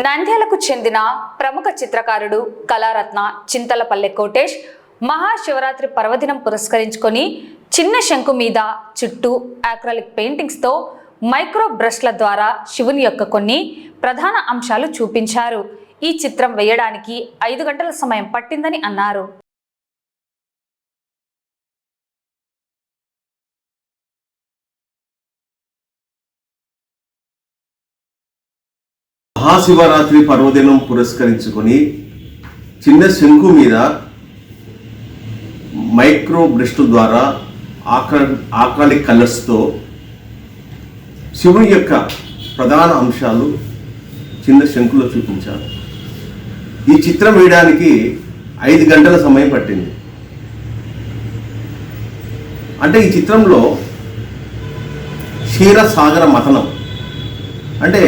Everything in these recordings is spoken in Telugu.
నంద్యాలకు చెందిన ప్రముఖ చిత్రకారుడు కళారత్న చింతలపల్లె కోటేష్ మహాశివరాత్రి పర్వదినం పురస్కరించుకొని చిన్న శంకు మీద చుట్టూ ఆక్రిలిక్ పెయింటింగ్స్తో మైక్రో బ్రష్ల ద్వారా శివుని యొక్క కొన్ని ప్రధాన అంశాలు చూపించారు. ఈ చిత్రం వేయడానికి 5 గంటల సమయం పట్టిందని అన్నారు. మహాశివరాత్రి పర్వదినం పురస్కరించుకొని చిన్న శంకు మీద మైక్రో బ్రష్ ద్వారా ఆక్రిలిక్ కలర్స్తో శివుని యొక్క ప్రధాన అంశాలు చిన్న శంకులో చూపించారు. ఈ చిత్రం వేయడానికి 5 గంటల సమయం పట్టింది. అంటే ఈ చిత్రంలో క్షీరసాగర మథనం అంటే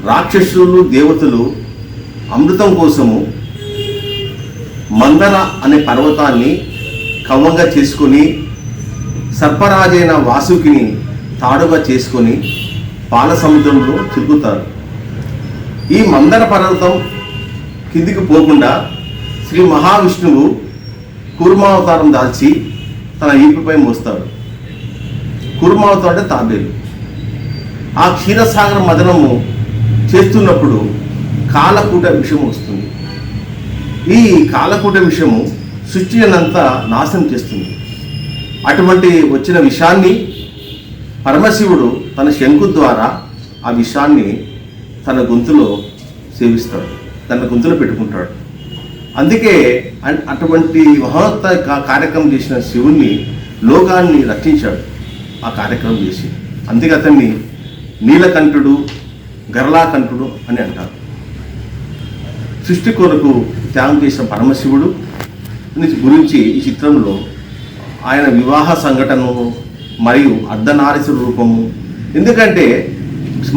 రాక్షసులు దేవతలు అమృతం కోసము మందర అనే పర్వతాన్ని కవ్వంగా చేసుకొని సర్పరాజైన వాసుకిని తాడుగా చేసుకొని పాల సముద్రంలో తిరుగుతారు. ఈ మందర పర్వతం కిందికి పోకుండా శ్రీ మహావిష్ణువు కూర్మావతారం దాల్చి తన ఈపుపై మోస్తాడు. కూర్మావతారం అంటే తాబేలు. ఆ క్షీరసాగర మదనము చేస్తున్నప్పుడు కాలకూట విషము వస్తుంది. ఈ కాలకూట విషము సృష్టి అంతా నాశనం చేస్తుంది. అటువంటి వచ్చిన విషాన్ని పరమశివుడు తన శంకు ద్వారా ఆ విషాన్ని తన గొంతులో సేవిస్తాడు, తన గొంతులో పెట్టుకుంటాడు. అందుకే అటువంటి మహోన్నత కార్యక్రమం చేసిన శివుణ్ణి లోకాన్ని రక్షించాడు ఆ కార్యక్రమం చేసి. అందుకే అతన్ని నీలకంఠుడు గరళాకంఠుడు అని అంటారు. సృష్టి కొరకు త్యాగం చేసిన పరమశివుడు గురించి ఈ చిత్రంలో ఆయన వివాహ సంఘటనను మరియు అర్ధనారీశ్వర రూపము. ఎందుకంటే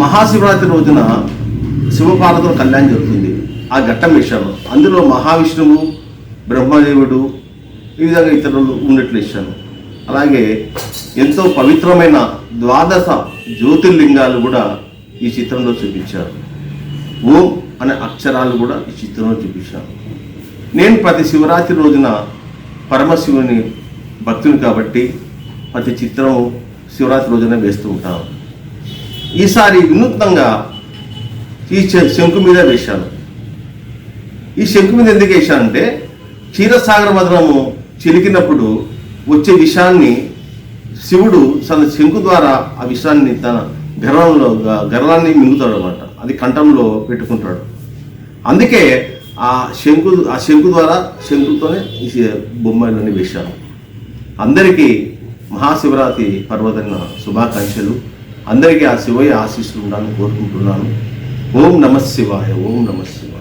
మహాశివరాత్రి రోజున శివపార్వతుల కళ్యాణం జరుగుతుంది. ఆ ఘట్టం వేశాను. అందులో మహావిష్ణువు బ్రహ్మదేవుడు ఈ విధంగా ఇతరులు ఉన్నట్లు ఇచ్చాను. అలాగే ఎంతో పవిత్రమైన 12 జ్యోతిర్లింగాలు కూడా ఈ చిత్రంలో చూపించారు. ఓం అనే అక్షరాలు కూడా ఈ చిత్రంలో చూపించాను. నేను ప్రతి శివరాత్రి రోజున పరమశివుని భక్తుని కాబట్టి ప్రతి చిత్రం శివరాత్రి రోజున వేస్తూ ఉంటాను. ఈసారి వినూత్నంగా ఈ శంకు మీద వేశాను. ఈ శంకు మీద ఎందుకు వేశానంటే క్షీరసాగర మదనము చిలికినప్పుడు వచ్చే విషాన్ని శివుడు తన శంకు ద్వారా ఆ విషాన్ని తన గర్వాన్ని మింగుతాడు అన్నమాట. అది కంఠంలో పెట్టుకుంటాడు. అందుకే ఆ శంకు ద్వారా శంకుతోనే ఈ బొమ్మలన్నీ వేశాను. అందరికీ మహాశివరాత్రి పర్వదిన శుభాకాంక్షలు. అందరికీ ఆ శివయ్య ఆశీస్సులు ఉండాలని కోరుకుంటున్నాను. ఓం నమః శివాయ. ఓం నమః శివాయ.